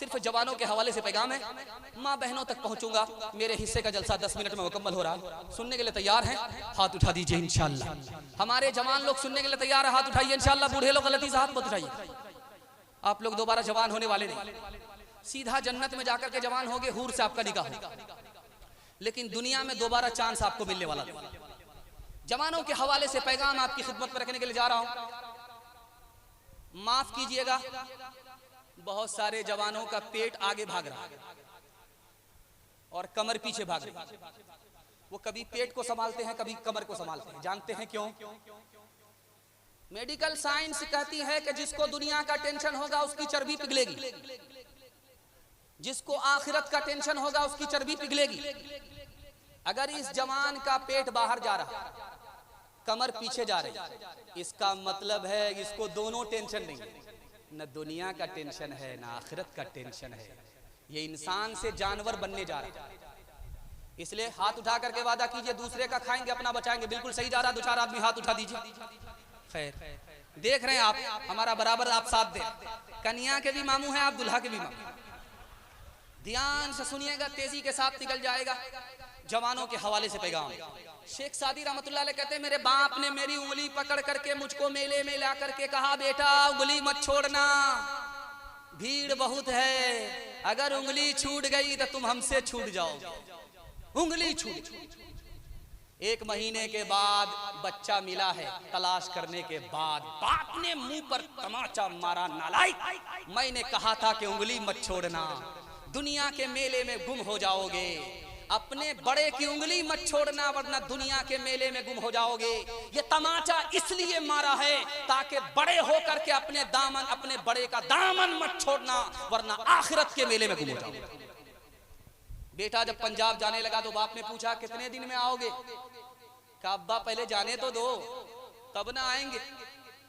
सिर्फ जवानों के हवाले से पैगाम है, माँ बहनों तक पहुंचूंगा। मेरे हिस्से का जलसा 10 मिनट में मुकम्मल हो रहा है। सुनने के लिए तैयार हैं? हाथ उठा दीजिए इंशाअल्लाह। हमारे जवान लोग सुनने के लिए तैयार है, हाथ उठाइए इंशाअल्लाह। बूढ़े लोग गलती से हाथ मत उठाइए। आप लोग दोबारा जवान होने वाले नहीं, सीधा जन्नत में जाकर के जवान होंगे, हूर से आपका निकाह होगा। लेकिन दुनिया में दोबारा चांस आपको मिलने वाला नहीं। जवानों के हवाले से पैगाम आपकी खिदमत में रखने के लिए जा रहा हूं। माफ कीजिएगा, बहुत सारे जवानों का पेट आगे भाग रहा है और कमर पीछे भाग रही है। वो कभी पेट को संभालते हैं, कभी कमर को संभालते हैं। जानते हैं क्यों? मेडिकल साइंस कहती है कि जिसको दुनिया का टेंशन होगा उसकी चर्बी पिघलेगी, जिसको आखिरत का टेंशन होगा उसकी चर्बी पिघलेगी। अगर इस जवान का पेट बाहर जा रहा, कमर पीछे जा रही, इसका मतलब है इसको दोनों टेंशन नहीं, न दुनिया का टेंशन है न आखिरत का टेंशन है। ये इंसान से जानवर बनने जा रहा है। इसलिए हाथ उठा करके वादा कीजिए, दूसरे का खाएंगे अपना बचाएंगे। बिल्कुल सही जा रहा, 2-4 आदमी हाथ उठा दीजिए। खैर, देख रहे हैं आप, हमारा बराबर आप साथ दें। कन्या के भी मामू हैं आप, दुल्हा के भी मामू। ध्यान से सुनिएगा, तेजी के साथ निकल जाएगा। जवानों के हवाले से पैगाम। शेख सादी रहमतुल्लाह अलैह कहते हैं, मेरे बाप ने मेरी उंगली पकड़ करके मुझको मेले में ला करके कहा, बेटा उंगली मत छोड़ना, भीड़ बहुत है, अगर उंगली छूट गई तो तुम हमसे छूट जाओ। उंगली छूट। 1 महीने के बाद बच्चा मिला है, तलाश करने के बाद बाप ने मुंह पर तमाचा मारा, नालायक, मैंने कहा था कि उंगली मत छोड़ना, दुनिया के मेले में गुम हो जाओगे। अपने बड़े की उंगली मत छोड़ना वरना दुनिया के मेले में गुम हो जाओगे। ये तमाचा इसलिए मारा है ताकि बड़े होकर के अपने दामन, अपने बड़े का दामन मत छोड़ना वरना आखिरत के मेले में गुम हो जाओगे। बेटा जब पंजाब जाने लगा तो बाप ने पूछा, कितने दिन में आओगे? कहा अब्बा पहले जाने तो दो, तब ना आएंगे।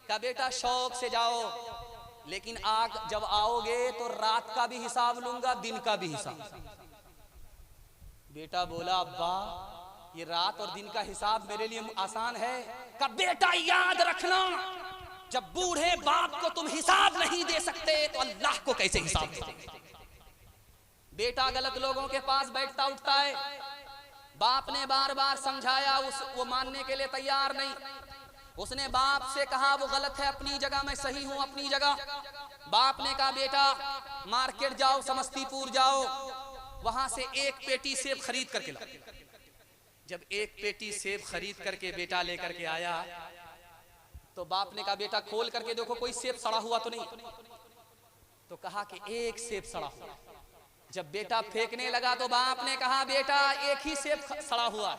कहा बेटा शौक से जाओ, लेकिन जब आओगे तो रात का भी हिसाब लूंगा, दिन का भी हिसाब। बेटा बोला, अब्बा ये रात और दिन का हिसाब मेरे लिए आसान है। कहा बेटा याद रखना, जब बूढ़े बाप को तुम हिसाब नहीं दे सकते तो अल्लाह को कैसे हिसाब देते? बेटा गलत लोगों के पास बैठता उठता है। बाप ने बार बार समझाया, वो मानने के लिए तैयार नहीं। उसने बाप से कहा वो गलत है अपनी जगह, मैं सही हूं अपनी जगह। बाप ने कहा बेटा मार्केट जाओ, समस्तीपुर जाओ, वहां से 1 पेटी सेब खरीद करके ला। जब 1 पेटी सेब खरीद करके बेटा लेकर के आया तो बाप ने कहा बेटा खोल करके देखो कोई सेब सड़ा हुआ तो नहीं। तो कहा कि 1 सेब सड़ा हुआ। जब बेटा फेंकने लगा तो बाप ने कहा बेटा 1 ही सेब सड़ा हुआ,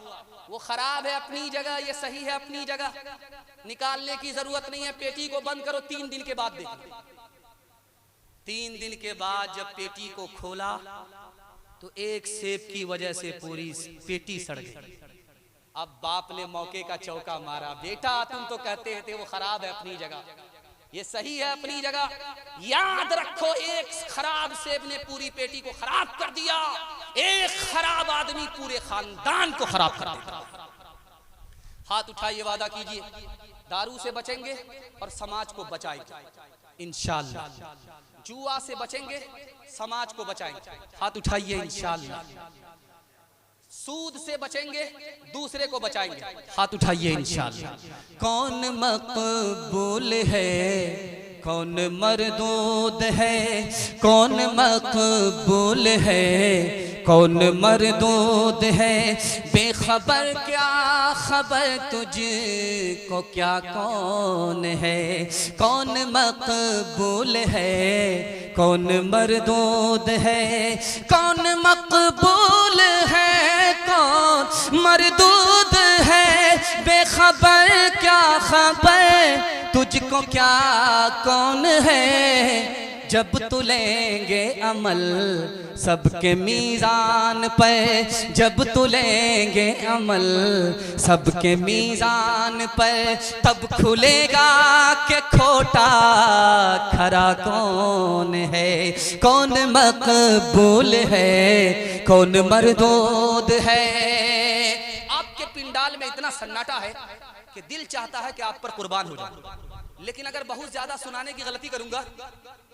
वो खराब है अपनी जगह, ये सही है अपनी जगह, निकालने की जरूरत नहीं है, पेटी को बंद करो, 3 दिन के बाद देखो। 3 दिन के बाद जब पेटी को खोला तो 1 सेब की वजह से पूरी पेटी सड़ गई। अब बाप ने मौके का चौका मारा, बेटा तुम तो कहते थे वो खराब है अपनी जगह, ये सही है अपनी जगह। याद रखो 1 खराब सेब ने पूरी पेटी को खराब कर दिया, 1 खराब आदमी पूरे खानदान को खराब कर देता। हाथ उठाइए, वादा कीजिए दारू से बचेंगे और समाज को बचाएंगे इंशाअल्लाह। जुआ से बचेंगे, समाज को बचाएंगे, हाथ उठाइए इंशाअल्लाह। सूद से बचेंगे, दूसरे को बचाएंगे, हाथ उठाइए इंशाअल्लाह। कौन मकबूल है, कौन मरदूद है, कौन मकबूल है, कौन मरदूद है, बेखबर क्या खबर तुझको क्या कौन है, कौन मकबूल है, कौन मरदूद है, कौन मकबूल है, कौन मरदूद है, बेखबर क्या खबर तुझको क्या कौन है। जब तुलेंगे अमल सबके मीज़ान पर, जब तुलेंगे अमल सबके मीज़ान पर, तब खुलेगा कि खोटा खरा कौन है, कौन मकबूल है, कौन मरदूद है। आपके पिंडाल में इतना सन्नाटा है कि दिल चाहता है कि आप पर कुर्बान हो जाए, लेकिन अगर बहुत ज्यादा सुनाने की गलती करूंगा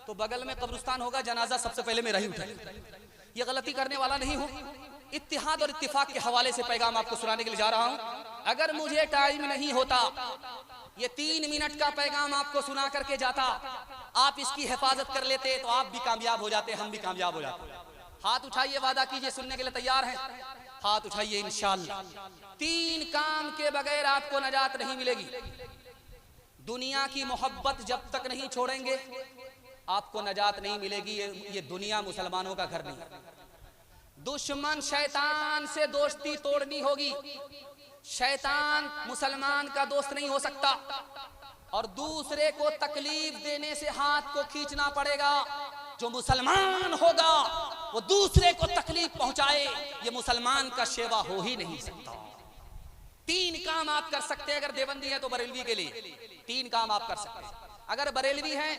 तो बगल में कब्रिस्तान होगा, जनाजा सबसे पहले मेरा ही उठाएगा। ये गलती करने वाला नहीं हूँ। इत्तिहाद और इत्तिफाक के हवाले से पैगाम आपको सुनाने के लिए जा रहा हूँ। अगर मुझे टाइम नहीं होता, ये 3 मिनट का पैगाम आपको सुना करके जाता, आप इसकी हिफाजत कर लेते तो आप भी कामयाब हो जाते, हम भी कामयाब हो जाते। हाथ उठाइए, वादा कीजिए, सुनने के लिए तैयार हैं? हाथ उठाइए। इंशाअल्लाह 3 काम के बगैर आपको नजात नहीं मिलेगी। दुनिया की मोहब्बत जब तक नहीं छोड़ेंगे आपको नजात नहीं मिलेगी। ये दुनिया मुसलमानों का घर नहीं। दुश्मन शैतान से दोस्ती तोड़नी होगी। शैतान मुसलमान का दोस्त नहीं हो सकता। और दूसरे को तकलीफ देने से हाथ को खींचना पड़ेगा। जो मुसलमान होगा वो दूसरे को तकलीफ पहुंचाए, ये मुसलमान का सेवा हो ही नहीं सकता। 3 काम आप कर सकते हैं। अगर देवबंदी है तो बरेलवी के लिए 3 काम आप कर सकते हैं। अगर बरेलवी हैं